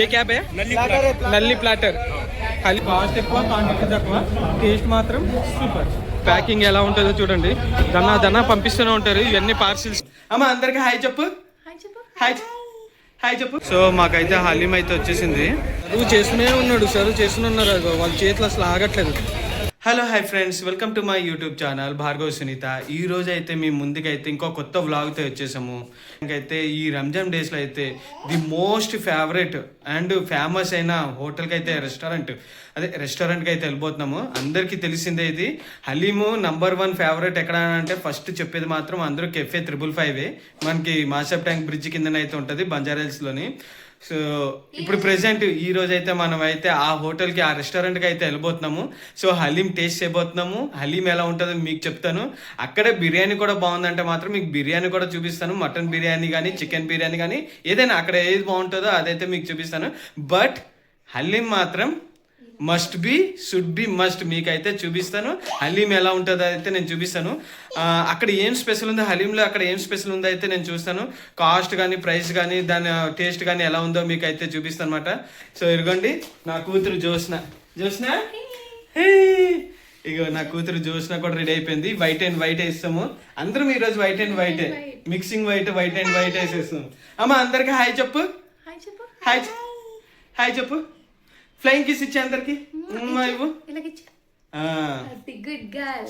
ఏ cab నల్లి platter. ఖాళీ cost ఎక్కువ, క్వాంటిటీ తక్కువ, టేస్ట్ మాత్రం సూపర్. ప్యాకింగ్ ఎలా ఉంటుందో చూడండి. దన్నా పంపిస్తూనే ఉంటారు ఇవన్నీ పార్సిల్స్. అమ్మ అందరికి హాయ్ చెప్పు. హాయ్ చెప్పు. సో మాకైతే హలీం అయితే వచ్చేసింది. చదువు చేస్తూనే ఉన్నాడు, వాళ్ళ చేతులు అసలు ఆగట్లేదు. Hello hi friends, welcome to my YouTube channel Bhargav Sunitha. ఈ రోజు అయితే మీ ముందుకైతే ఇంకో కొత్త వ్లాగ్తో వచ్చేసాము. ఇంకైతే ఈ రంజాన్ డేస్లో అయితే the most favourite and famous అయిన హోటల్కి అయితే రెస్టారెంట్కి అయితే వెళ్ళిపోతున్నాము. అందరికీ తెలిసిందే ఇది. హలీము #1 ఫేవరెట్ ఎక్కడ అంటే ఫస్ట్ చెప్పేది మాత్రం అందరూ కెఫే 555 మనకి మాషప్ ట్యాంక్ బ్రిడ్జ్ కిందన అయితే ఉంటుంది బంజారాహిల్స్లోని. సో ఇప్పుడు ప్రెసెంట్ ఈ రోజు అయితే మనం అయితే ఆ హోటల్కి ఆ రెస్టారెంట్కి అయితే వెళ్ళిపోతున్నాము. సో హలీం టేస్ట్ చేయబోతున్నాము. హలీం ఎలా ఉంటుందో మీకు చెప్తాను. అక్కడే బిర్యానీ కూడా బాగుందంటే మాత్రం మీకు బిర్యానీ కూడా చూపిస్తాను. మటన్ బిర్యానీ కానీ చికెన్ బిర్యానీ కానీ ఏదైనా అక్కడ ఏది బాగుంటుందో అదైతే మీకు చూపిస్తాను. బట్ హలీం మాత్రం must be, should be must. మీకైతే చూపిస్తాను హలీం ఎలా ఉంటుందో అయితే నేను చూపిస్తాను. అక్కడ ఏం స్పెషల్ ఉందో హలీంలో, అక్కడ ఏం స్పెషల్ ఉందో అయితే నేను చూస్తాను. కాస్ట్ కానీ ప్రైస్ కానీ దాని టేస్ట్ కానీ ఎలా ఉందో మీకు అయితే చూపిస్తాను అనమాట. సో ఇదిగోండి నా కూతురు జోష్న. ఇగో నా కూతురు జోష్న కూడా రెడీ అయిపోయింది. వైట్ అండ్ వైట్ వేస్తాము అందరం ఈరోజు. White and white mixing white and white వేసేస్తాం. అమ్మ అందరికి హాయ్ చెప్పు. హాయ్ చెప్పు. ఫ్లయింగ్ కిస్ ఇచ్చే అందరికి.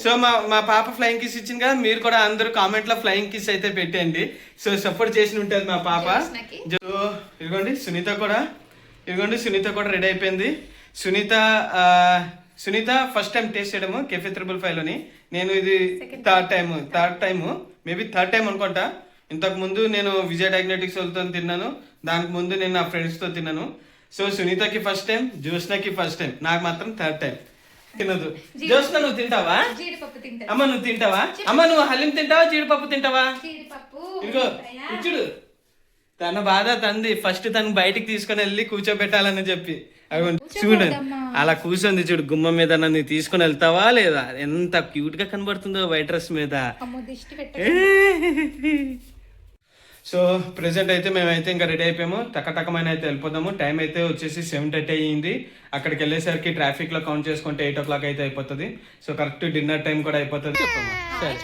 సో మా పాప ఫ్లయింగ్ కిస్ ఇచ్చింది కదా, మీరు కూడా అందరూ కామెంట్ లో ఫ్లయింగ్ కిస్ అయితే పెట్టండి. సో సపోర్ట్ చేసి ఉంటుంది మా పాప. ఇదిగోండి సునీత కూడా రెడీ అయిపోయింది. సునీత ఫస్ట్ టైం టేస్ట్ చేయడము కెఫే 555లోని. నేను ఇది థర్డ్ టైం అనుకుంటా. ఇంతకు ముందు నేను విజయ్ డయాగ్నోస్టిక్స్ వాళ్ళతో తిన్నాను, దానికి ముందు నేను నా ఫ్రెండ్స్తో తిన్నాను. సో సునీతకి ఫస్ట్ టైం, జ్యోత్స్నకి ఫస్ట్ టైం, నాకు మాత్రం థర్డ్ టైం. తినదు. జ్యోత్స్న నువ్వు తింటావా? అమ్మ నువ్వు తింటావా? అమ్మ నువ్వు హలీం తింటావా, జీడిపప్పు తింటావా? ఇదిగో ఇచ్చుడు. తన బాధ తంది. ఫస్ట్ తను బయటికి తీసుకొని వెళ్ళి కూర్చోబెట్టాలని చెప్పి. చూడండి అలా కూర్చొంది చూడు గుమ్మం మీద. నన్ను తీసుకొని వెళ్తావా లేదా? ఎంత క్యూట్ గా కనబడుతుందో వైట్ డ్రెస్ మీద. సో ప్రెసెంట్ అయితే మేమైతే ఇంకా రెడీ అయిపోయాము. టకటకమైన అయితే వెళ్ళిపోతాము. టైం అయితే వచ్చేసి 7:30 అయ్యింది. అక్కడికి వెళ్ళేసరికి ట్రాఫిక్ లో కౌంట్ చేసుకుంటే 8 o'clock అయితే అయిపోతుంది. సో కరెక్ట్ డిన్నర్ టైం కూడా అయిపోతుంది. సరే.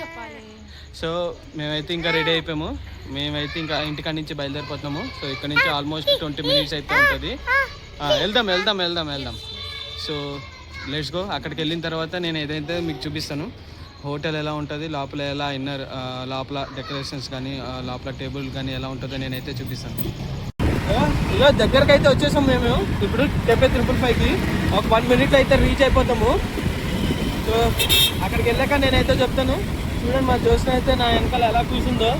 సో మేమైతే ఇంకా రెడీ అయిపోయాము. మేమైతే ఇంకా ఇంటికాడ నుంచి బయలుదేరిపోతున్నాము. సో ఇక్కడ నుంచి ఆల్మోస్ట్ 20 minutes అయితే ఉంటుంది. వెళ్దాం. So let's go. అక్కడికి వెళ్ళిన తర్వాత నేను ఏదైతే మీకు చూపిస్తాను హోటల్ ఎలా ఉంటుంది, లోపల ఎలా లోపల డెకరేషన్స్ కానీ లోపల టేబుల్ కానీ ఎలా ఉంటుందో నేనైతే చూపిస్తాను. ఇలా దగ్గరకు అయితే వచ్చేసాం మేము. ఇప్పుడు కెఫే 555కి ఒక 1 minute అయితే రీచ్ అయిపోతాము. సో అక్కడికి వెళ్ళాక నేనైతే చెప్తాను. చూడండి మా జోష్న అయితే నా వెనకాల ఎలా కూర్చుందో.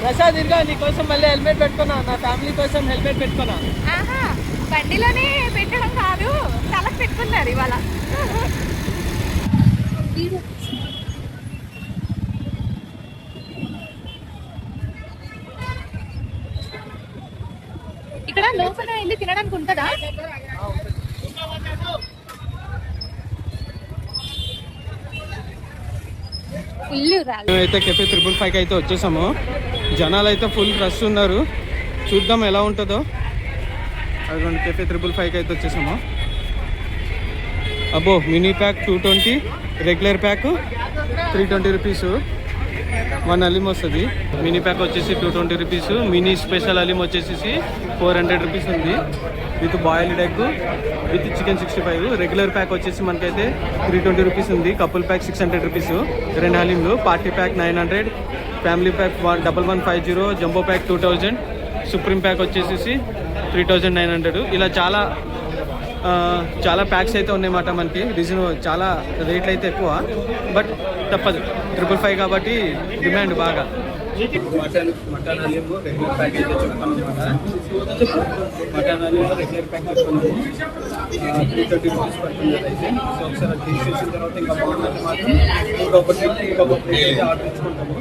ప్రసాద్ ఇదిగా నీకోసం మళ్ళీ హెల్మెట్ పెట్టుకున్నా, నా ఫ్యామిలీ కోసం హెల్మెట్ పెట్టుకున్నా. బండిలోనే పెట్టడం కాదు, తలకు పెట్టుకున్నారు ఇవాళ. ఇక్కడ లోపల వెళ్ళి తినడానికి ఉంటుందా? అయితే కెఫే 555 అయితే వచ్చేసాము. జనాలు అయితే ఫుల్ రష్ ఉన్నారు. చూద్దాం ఎలా ఉంటుందో. అదిగోండి కెఫే 555 అయితే వచ్చేసాము. అబ్బో mini pack 220, regular pack 320 rupees. 1 haleem వస్తుంది. మినీ ప్యాక్ వచ్చేసి 220 రూపీస్. మినీ స్పెషల్ హలీం వచ్చేసి 400 రూపీస్ ఉంది with boiled egg with chicken 65. Regular pack వచ్చేసి మనకైతే 320 రూపీస్ ఉంది. కపుల్ ప్యాక్ 600 రూపీస్ 2 హలీంలు. Party pack 900, family pack 1150, jumbo pack 2000, supreme pack వచ్చేసి 3900. ఇలా చాలా ప్యాక్స్ అయితే ఉన్నాయన్నమాట మనకి. చాలా రేట్లు అయితే ఎక్కువ, బట్ తప్పదు 555 కాబట్టి డిమాండ్ బాగా. మటన్ హలీము రెగ్యులర్ ప్యాక్ అయితే చెప్తాను అనమాట. మటన్ హలీము రెగ్యులర్ ప్యాక్ చెప్తున్నాము 330 రూపీస్ పడుతుంది అయితే. సో ఒకసారి తీసేసిన తర్వాత ఇంకా బాగుందంటే మాత్రం ఇంకొక ప్లేట్ అయితే ఆర్డర్ ఇచ్చుకుంటాము.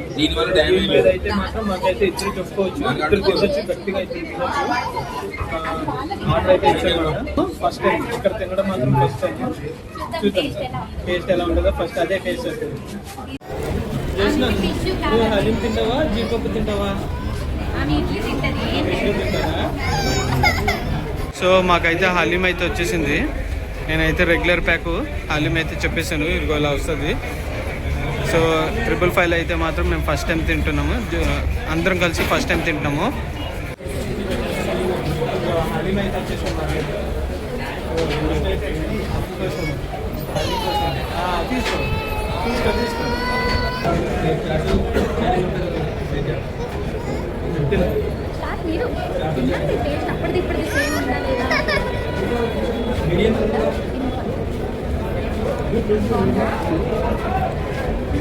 అయితే మాత్రం మాకైతే ఇద్దరు చెప్పుకోవచ్చు, ఇద్దరు తినొచ్చు, గట్టిగా అయితే తినొచ్చు. ఆర్డర్ అయితే ఇచ్చామన్నమాట. ఫస్ట్ టైం ఇక్కడ తినడం మాత్రం ఫస్ట్ టైం. చూద్దాం టేస్ట్ ఎలా ఉంటుందో. ఫస్ట్ అదే టేస్ట్ వస్తుంది. నువ్వు హలీం తింటావా, జీడిపప్పు తింటావా? సో మాకైతే హలీం అయితే వచ్చేసింది. నేనైతే రెగ్యులర్ ప్యాక్ హలీం అయితే చెప్పేసాను, ఇదిగో ఇలా వస్తుంది. సో 555 అయితే మాత్రం మేము ఫస్ట్ టైం తింటున్నాము, అందరం కలిసి ఫస్ట్ టైం తింటున్నాము. హలీం అయితే వచ్చేసాము. తీసుకో తీసుకో తీసుకో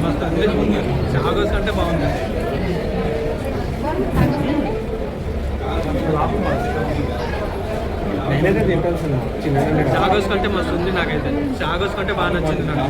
మస్తు అందరికీ ఉంది. చాగోస్ అంటే బాగుంది. చాగోస్ కంటే మస్తు ఉంది. నాకైతే చాగోస్ కంటే బాగా నచ్చింది నాకు.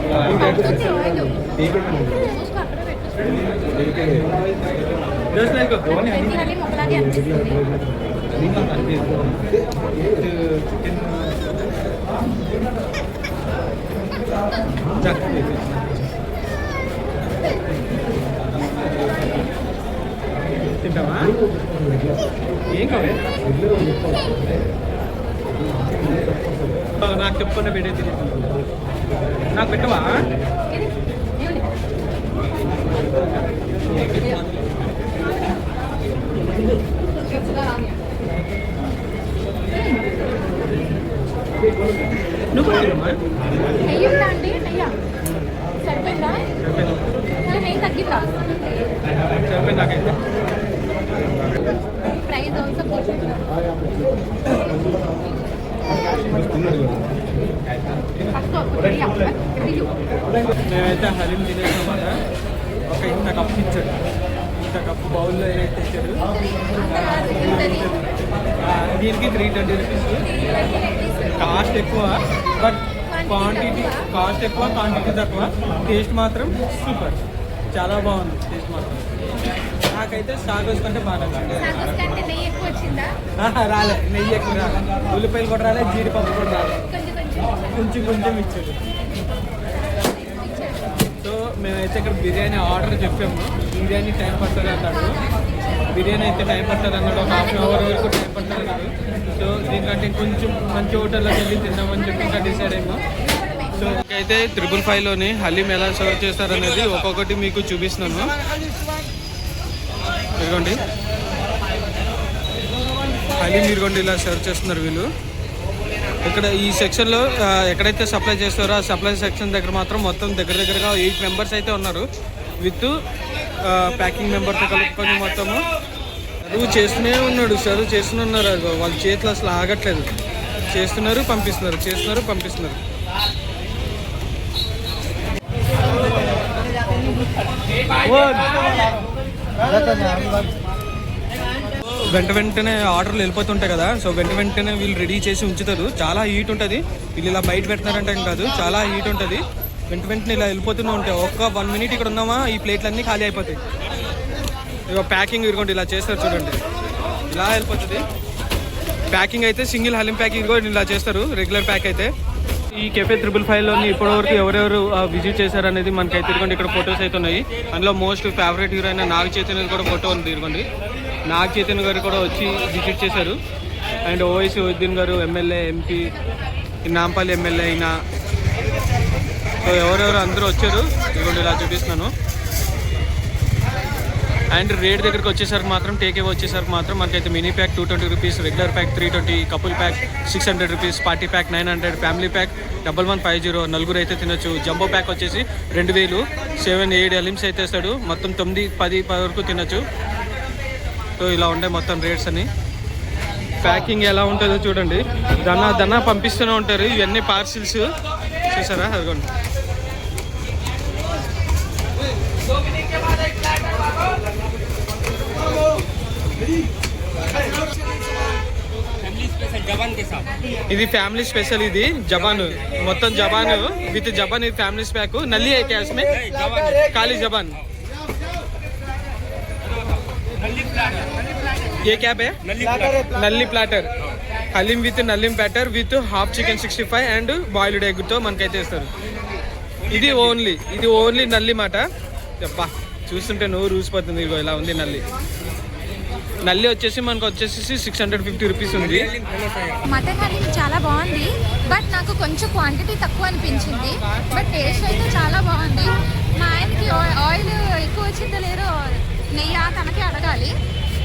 తింటావా? ఏం కావాలి? నాకు చెప్పుకున్న పెట్టే తిని నాకు పెట్టవా? నువ్వు నెయ్యి ఉందా అండి? నెయ్యా సరిపోయిందా? నెయ్యి తగ్గిందా? సరిపోయింది నాకైతే. ప్రైస్ ఆల్సో మేమైతే హలీం తినేసామాట. ఒక ఇంత కప్పు ఇచ్చాడు, ఇంత కప్పు బౌల్లో ఏదైతే ఇచ్చాడు. దీనికి 320 రూపీస్. కాస్ట్ ఎక్కువ, బట్ కాస్ట్ ఎక్కువ, క్వాంటిటీ తక్కువ. టేస్ట్ మాత్రం సూపర్, చాలా బాగుంది టేస్ట్ మాత్రం. నాకైతే సాగోస్ కంటే బాగా రాలే, నెయ్యి ఎక్కువ రాలే, ఉల్లిపాయలు కూడా రాలే, జీడిపప్పు కూడా రాలే, కొంచెం కొంచెం ఇచ్చాడు. సో మేమైతే ఇక్కడ బిర్యానీ ఆర్డర్ చెప్పాము. బిర్యానీ టైం పడుతుంది అన్నాడు, బిర్యానీ అయితే టైం పడుతుంది అన్నాడు, ఒక ½ అవర్ వరకు టైం పడుతుంది అన్నాడు. సో దీనికంటే కొంచెం మంచి హోటల్లోకి వెళ్ళి తిందామని చెప్పి ఇంకా డిసైడ్ అయ్యాము. సో అయితే 555లోని హలీం ఎలా సర్వ్ చేస్తారనేది ఒక్కొక్కటి మీకు చూపిస్తున్నాను. ఇదిగోండి హలీం, ఇదిగోండి ఇలా సర్వ్ చేస్తున్నారు వీళ్ళు. ఇక్కడ ఈ సెక్షన్లో ఎక్కడైతే సప్లై చేస్తారో ఆ సప్లై సెక్షన్ దగ్గర మాత్రం మొత్తం దగ్గరగా 8 మెంబర్స్ అయితే ఉన్నారు, విత్ ప్యాకింగ్ మెంబర్తో కలుపుకొని మొత్తము సర్వ్ చేస్తూనే ఉన్నాడు. సర్వ్ చేస్తున్నారు, వాళ్ళ చేతులు అసలు ఆగట్లేదు, చేస్తున్నారు పంపిస్తున్నారు, చేస్తున్నారు పంపిస్తున్నారు. వెంటనే ఆర్డర్లు వెళ్ళిపోతుంటాయి కదా, సో వెంటనే వీళ్ళు రెడీ చేసి ఉంచుతారు. చాలా హీట్ ఉంటుంది, వీళ్ళు ఇలా బయట పెడుతున్నారంటే కాదు, చాలా హీట్ ఉంటుంది. వెంటనే ఇలా వెళ్ళిపోతూనే ఉంటాయి. ఒక్క 1 మినిట్ ఇక్కడ ఉన్నామా ఈ ప్లేట్లన్నీ ఖాళీ అయిపోతాయి. ఇక ప్యాకింగ్ ఇదిగోండి ఇలా చేస్తారు చూడండి, ఇలా వెళ్ళిపోతుంది. ప్యాకింగ్ అయితే సింగిల్ హలీం ప్యాకింగ్ కూడా ఇలా చేస్తారు, రెగ్యులర్ ప్యాక్ అయితే. ఈ కెఫే 555లోని ఇప్పటివరకు ఎవరెవరు విజిట్ చేశారనేది మనకైతే ఇదిగోండి ఇక్కడ ఫొటోస్ అయితే ఉన్నాయి. అందులో మోస్ట్ ఫేవరెట్ హీరో అయిన నాగ చైతన్య కూడా ఫోటో ఉంది. ఇదిగోండి నాగ చైతన్య గారు కూడా వచ్చి విజిట్ చేశారు. అండ్ ఓవైసీ ఉద్దీన్ గారు ఎమ్మెల్యే, ఎంపీ, నాంపల్లి ఎమ్మెల్యే అయినా, సో ఎవరెవరు అందరూ వచ్చారు ఇదిగోండి ఇలా చూపిస్తున్నాను. అండ్ రేట్ దగ్గరికి వచ్చేసరికి మాత్రం టేక్ అవే వచ్చేసరికి మాత్రం మనకైతే mini pack 220 rupees, regular pack 320, couple pack 600 rupees, party pack 900, family pack 1150, నలుగురు అయితే తినొచ్చు. జంబో ప్యాక్ వచ్చేసి 2000, 7-8 హలీమ్స్ అయితే ఇస్తాడు. మొత్తం 9-10 వరకు తినొచ్చు. సో ఇలా ఉంటాయి మొత్తం రేట్స్ అని. ప్యాకింగ్ ఎలా ఉంటుందో చూడండి, దన్నా పంపిస్తూనే ఉంటారు. ఇవన్నీ పార్సిల్స్ చూసారా, అదిగోండి. ఇది ఫ్యామిలీ స్పెషల్, ఇది జబాన్, మొత్తం జబాన్ విత్ జబాన్, ఇది ఫ్యామిలీ ప్యాక్. నల్లి है क्या इसमें? काली जबान. ये क्या है? Nalli platter. Haleem with nalli platter with half chicken 65 and boiled ఎగ్తో మనకైతే ఇస్తారు. ఇది ఓన్లీ నల్లి మాట. చెప్పా చూస్తుంటే నోరు రూసిపోతుంది. ఇదిగో ఇలా ఉంది నల్లి. నల్లి వచ్చేసి మనకు వచ్చేసి 650 రూపీస్ ఉంది. మటన్ హలీం చాలా బాగుంది, బట్ నాకు కొంచెం క్వాంటిటీ తక్కువ అనిపించింది. బట్ టేస్ట్ అయితే చాలా బాగుంది. మా ఆయనకి ఆయిల్ ఎక్కువ వచ్చిందో లేదో నెయ్యి తనకే అడగాలి.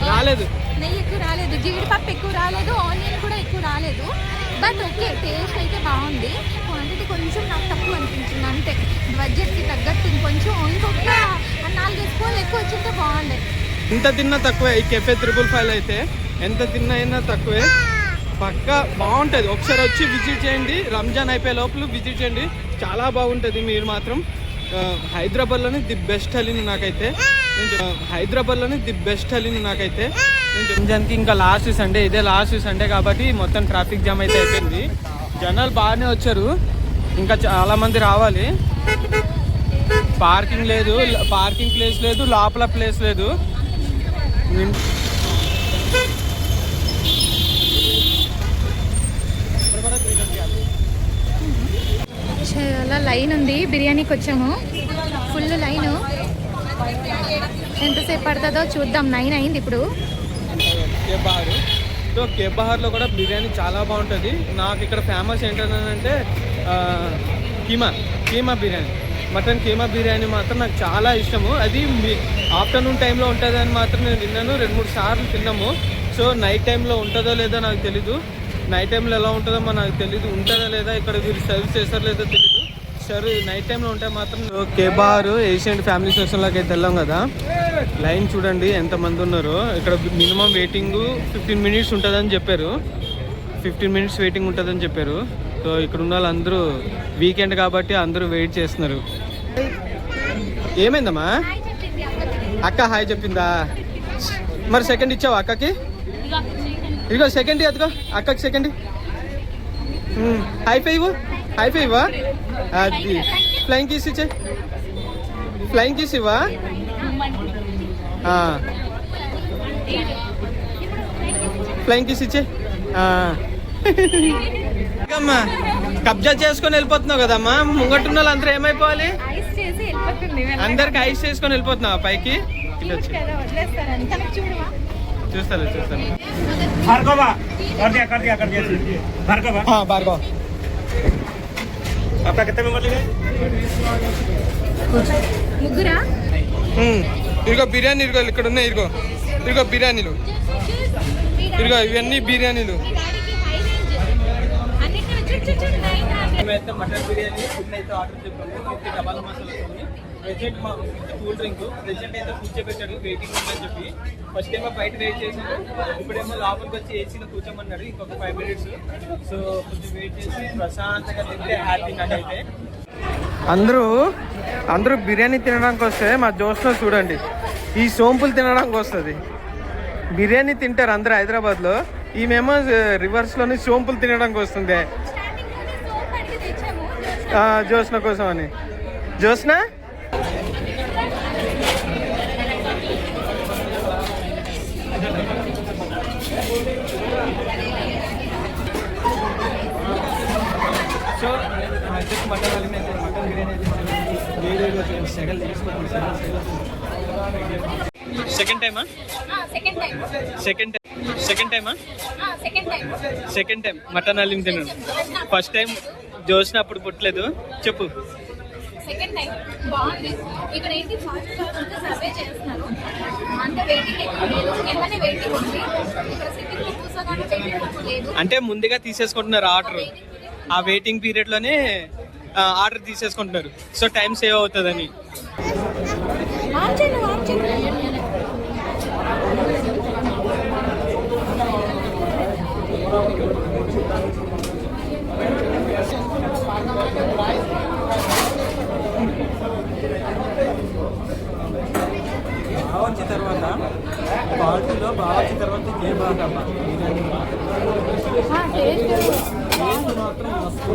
రాలేదు, నెయ్యి ఎక్కువ రాలేదు, జీడిపప్పు ఎక్కువ రాలేదు, ఆనియన్ కూడా ఎక్కువ రాలేదు. బట్ ఓకే, టేస్ట్ అయితే బాగుంది. క్వాంటిటీ కొంచెం నాకు తక్కువ అనిపించింది అంతే. బడ్జెట్కి తగ్గట్టు ఇంకొంచెం ఇంకొక 4 స్పూన్లు ఎక్కువ వచ్చింటే బాగుండే. ఎంత తిన్నా తక్కువే. ఈ కెఫే 555 అయితే ఎంత తిన్నా అయినా తక్కువే. పక్కా బాగుంటుంది. ఒకసారి వచ్చి విజిట్ చేయండి. రంజాన్ అయిపోయే లోపల విజిట్ చేయండి, చాలా బాగుంటుంది. మీరు మాత్రం హైదరాబాద్లోనే ది బెస్ట్ హలీం నాకైతే. హైదరాబాద్లోనే ది బెస్ట్ హలీం నాకైతే. రంజాన్కి ఇంకా లాస్ట్ సండే, ఇదే లాస్ట్ సండే కాబట్టి మొత్తం ట్రాఫిక్ జామ్ అయితే అయిపోయింది. జనాలు బాగానే వచ్చారు, ఇంకా చాలా మంది రావాలి. పార్కింగ్ లేదు, పార్కింగ్ ప్లేస్ లేదు, లోపల ప్లేస్ లేదు. చాలా లైన్ ఉంది. బిర్యానీకి వచ్చాము, ఫుల్ లైన్. ఎంతసేపు పడుతుందో చూద్దాం. 9 అయింది ఇప్పుడు. కేబహార్. సో కేబహార్లో కూడా బిర్యానీ చాలా బాగుంటుంది. నాకు ఇక్కడ ఫేమస్ ఏంటంటే కీమా బిర్యానీ, మటన్ కీమా బిర్యానీ మాత్రం నాకు చాలా ఇష్టము. అది ఆఫ్టర్నూన్ టైంలో ఉంటుందని మాత్రం నేను తిన్నాను, 2-3 సార్లు తిన్నాము. సో నైట్ టైంలో ఉంటుందో లేదో నాకు తెలీదు, నైట్ టైంలో ఎలా ఉంటుందో నాకు తెలీదు, ఉంటుందా లేదా ఇక్కడ వీరు సర్వ్ చేస్తారో లేదో తెలీదు. సరే నైట్ టైంలో ఉంటే మాత్రం. కేబహార్ ఏషియన్ ఫ్యామిలీ స్టేషన్లోకి అయితే వెళ్ళాం కదా, లైన్ చూడండి ఎంతమంది ఉన్నారో. ఇక్కడ మినిమం వెయిటింగ్ 15 మినిట్స్ ఉంటుందని చెప్పారు. 15 మినిట్స్ వెయిటింగ్ ఉంటుందని చెప్పారు. సో ఇక్కడ ఉన్న వాళ్ళందరూ వీకెండ్ కాబట్టి అందరూ వెయిట్ చేస్తున్నారు. ఏమైందమ్మా? అక్క హాయ్ చెప్పిందా? మరి సెకండ్ ఇచ్చావా అక్కకి? ఇదిగో సెకండ్ అదిగో అక్కకి సెకండ్. హై ఫైవ్ అది ఫ్లైంగ్ కీస్ ఇచ్చే, ఫ్లైంగ్ కీస్ ఇవ్వా. ఫ్లైంగ్ కిస్ ఇచ్చే. అమ్మా కబ్జా చేసుకొని వెళ్ళిపోతున్నావు కదమ్మా, ముంగట్టున్న వాళ్ళు అందరూ ఏమైపోవాలి? అందరికి ఐస్ చేసుకొని వెళ్ళిపోతున్నావా పైకి? చూస్తాను భార్గవ. आपका कितने मेंबर लगे? ముగ్గురా? ఇదిగో బిర్యానీ, ఇదిగో ఇక్కడ ఉన్నాయి, ఇదిగో బిర్యానీలు, ఇదిగో ఇవన్నీ బిర్యానీలు. మేమైతే మటన్ బిర్యానీ ఫుడ్ అయితే ఆర్డర్ చెప్పాము. 50 డబ్బాల మసాలా ప్రెజెంట్ మా కూల్ డ్రింక్ ప్రెజెంట్ అయితే కూర్చోబెట్టాడు వెయిటింగ్ ఉందని చెప్పి. ఫస్ట్ ఏమో బయట వెయిట్ చేశాడు, ఇప్పుడేమో లోపలికి వచ్చి ఏసీలో కూర్చోమన్నాడు ఇంకొక 5 మినిట్స్. సో కొంచెం వెయిట్ చేసి ప్రశాంతంగా తింటే హ్యాపీ నాకైతే. అందరూ బిర్యానీ తినడానికి వస్తే మా జోష్లో చూడండి ఈ సోంపులు తినడానికి వస్తుంది. బిర్యానీ తింటారు అందరూ హైదరాబాద్లో, ఈమెమో రివర్స్లోని సోంపులు తినడానికి వస్తుంది జోష్న కోసం అని. Joshna so mutton biryani second టైమా? సెకండ్ టైం మటన్ హలీం తిన్నాను. ఫస్ట్ టైం జోష్న అప్పుడు పుట్టలేదు. చెప్పు. సెకండ్ టైం బాగుంది. ఇక్కడ ఏంటి ఫాస్ట్ సర్వే చేస్తున్నారు, అంటే వెయిటింగ్ ఎక్కువ లేదు, ఏమైనా వెయిటింగ్ ఉంది. ఇక్కడ సిట్టింగ్లో కూర్చోగానే వెయిటింగ్ లేదు, అంటే ముందుగా తీసేసుకుంటున్నారు ఆర్డర్. ఆ వెయిటింగ్ పీరియడ్ లోనే ఆర్డర్ తీసేసుకుంటున్నారు. సో టైం సేవ్ అవుతుందని. వచ్చిన తర్వాత క్వాలిటీలో బాగా వచ్చిన తర్వాత కేబహార్ అమ్మా మాత్రం మస్తు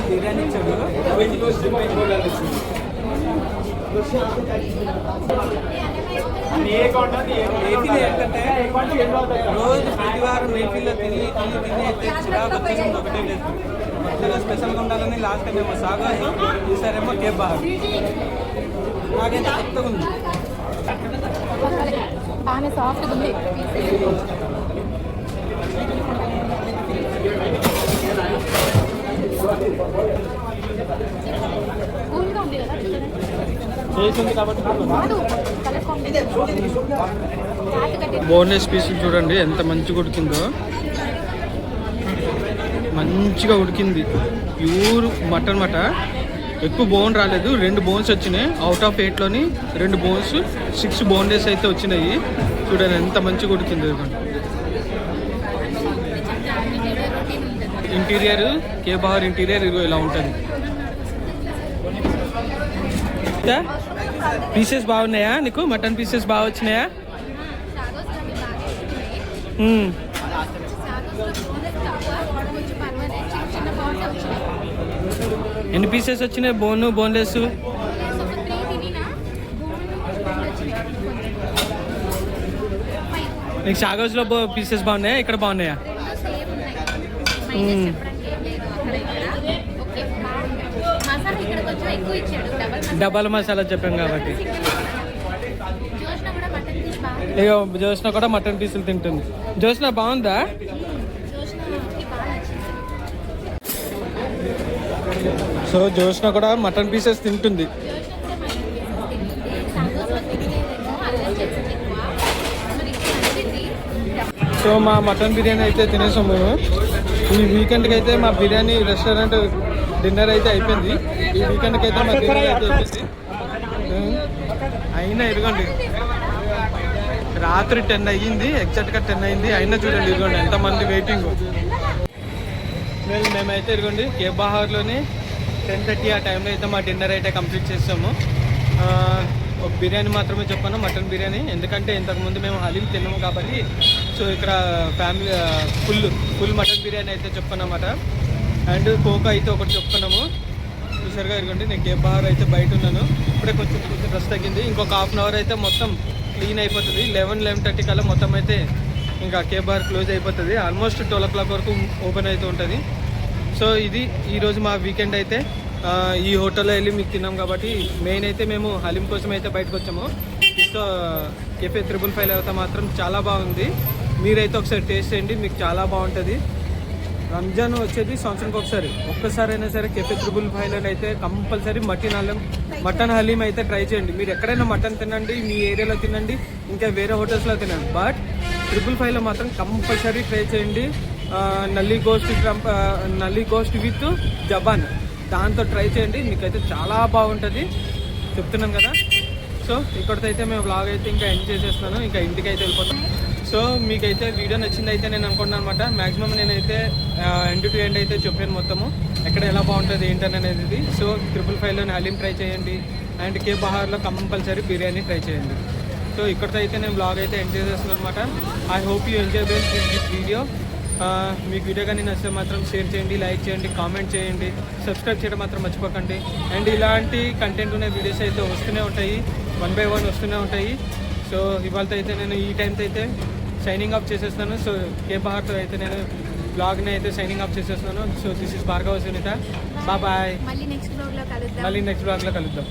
బిర్యానీ ఇచ్చాడు. ఏంటంటే రోజు ప్రతి వారం మేఫీల్లో తిని అయితే చిరాకు వచ్చేసింది. ఒకటే లేదు, కొత్తగా స్పెషల్గా ఉండాలని లాస్ట్ టైం ఏమో సాగా, ఈసారేమో కేబహార్. నాకైతే కొత్తగా ఉంది. బాగానే సాఫ్ట్గా ఉంది కూల్గా ఉంది కదా చేసింది కాబట్టి కాదు కలర్ కాంబినేషన్ బోన్లెస్ పీసులు చూడండి ఎంత మంచిగా ఉడికిందో, మంచిగా ఉడికింది. ప్యూర్ మటన్ మాట, ఎక్కువ బోన్ రాలేదు, 2 బోన్స్ వచ్చినాయి. అవుట్ ఆఫ్ 8లోని 2 బోన్స్, 6 బోన్లెస్ అయితే వచ్చినాయి. చూడండి ఎంత మంచిగా ఉడికింది. ఇంటీరియర్ కే బహార్ ఇంటీరియర్ ఇలా ఉంటుంది. పీసెస్ బాగున్నాయా నీకు? మటన్ పీసెస్ బాగా వచ్చినాయా? ఎన్ని పీసెస్ వచ్చినాయి? బోన్లెస్ నీకు షాగోస్లో పీసెస్ బాగున్నాయా? ఇక్కడ బాగున్నాయా? డబల్ మసాలా చెప్పాం కాబట్టి. ఇక జోష్న కూడా మటన్ పీసులు తింటుంది. జోష్న బాగుందా? సో జోష్న కూడా మటన్ పీసెస్ తింటుంది. సో మా మటన్ బిర్యానీ అయితే తినేసాము మేము. ఈ వీకెండ్కి అయితే మా బిర్యానీ రెస్టారెంట్ డిన్నర్ అయితే అయిపోయింది. ఈ వీకెండ్కి అయితే మా డిన్నర్ అయితే అయిపోయింది. అయినా ఇదిగోండి రాత్రి 10 అయ్యింది, ఎగ్జాక్ట్గా 10 అయింది. అయినా చూడండి ఇదిగోండి ఎంతమంది వెయిటింగ్. మేమైతే ఇదిగోండి కే బహార్లోని 10:30 ఆ టైంలో అయితే మా డిన్నర్ అయితే కంప్లీట్ చేస్తాము. ఒక బిర్యానీ మాత్రమే చెప్పాను, మటన్ బిర్యానీ, ఎందుకంటే ఇంతకుముందు మేము హలీం తిన్నాము కాబట్టి. సో ఇక్కడ ఫ్యామిలీ ఫుల్ మటన్ బిర్యానీ అయితే చెప్పానమాట. అండ్ కోకా అయితే ఒకటి చెప్పుకున్నాము. చూసారుగా ఇదిగోండి నేను కే బహార్ అయితే బయట ఉన్నాను. ఇప్పుడే కొంచెం డ్రెస్ తగ్గింది. ఇంకొక హాఫ్ అన్ అవర్ అయితే మొత్తం క్లీన్ అయిపోతుంది. 11-11:30 కల్లా మొత్తం అయితే ఇంకా కే బహార్ క్లోజ్ అయిపోతుంది. ఆల్మోస్ట్ 12 o'clock వరకు ఓపెన్ అయితే ఉంటుంది. సో ఇది ఈరోజు మా వీకెండ్ అయితే. ఈ హోటల్లో వెళ్ళి మీకు తిన్నాం కాబట్టి మెయిన్ అయితే మేము హలీం కోసం అయితే బయటకు వచ్చాము. సో కెఫే 555 అయితే మాత్రం చాలా బాగుంది. మీరైతే ఒకసారి టేస్ట్ చేయండి, మీకు చాలా బాగుంటుంది. రంజాన్ వచ్చేది సంవత్సరానికి ఒక్కసారి అయినా సరే కెఫే 555 అయితే కంపల్సరీ మటన్ హలీం అయితే ట్రై చేయండి. మీరు ఎక్కడైనా మటన్ తినండి, మీ ఏరియాలో తినండి, ఇంకా వేరే హోటల్స్లో తినండి, బట్ 555లో మాత్రం కంపల్సరీ ట్రై చేయండి. నల్లి గోస్ట్ విత్ జబాన్, దాంతో ట్రై చేయండి, మీకైతే చాలా బాగుంటుంది చెప్తున్నాను కదా. సో ఇక్కడితో అయితే మేము వ్లాగ్ అయితే ఇంకా ఎండ్ చేసేస్తున్నాను, ఇంకా ఇంటికి అయితే వెళ్ళిపోతాం. సో మీకైతే వీడియో నచ్చింది అయితే నేను అనుకుంటున్నాను అనమాట. మ్యాక్సిమం నేనైతే ఎండ్ టు ఎండ్ అయితే చెప్పాను మొత్తము, ఎక్కడ ఎలా బాగుంటుంది ఏంటని అనేది. సో 555లోని హలీం ట్రై చేయండి, అండ్ కే బహార్లో కంపల్సరీ బిర్యానీ ట్రై చేయండి. సో ఇక్కడితో అయితే నేను బ్లాగ్ అయితే ఎండ్ చేసేస్తున్నాను అనమాట. I hope you enjoy this video. మీకు వీడియో కానీ నచ్చితే మాత్రం షేర్ చేయండి, లైక్ చేయండి, కామెంట్ చేయండి, సబ్స్క్రైబ్ చేయడం మాత్రం మర్చిపోకండి. అండ్ ఇలాంటి కంటెంట్ ఉన్న వీడియోస్ అయితే వస్తూనే ఉంటాయి, 1 by 1 వస్తూనే ఉంటాయి. సో ఇవాళతో అయితే నేను ఈ టైంతో అయితే సైనింగ్ ఆఫ్ చేసేస్తున్నాను. సో కే బహార్తో అయితే నేను బ్లాగ్ని అయితే సైనింగ్ ఆఫ్ చేసేస్తున్నాను. So this is Bhargava Sunitha. Bye. మళ్ళీ నెక్స్ట్ బ్లాగ్లో కలుద్దాం. మళ్ళీ నెక్స్ట్ బ్లాగ్లో కలుద్దాం.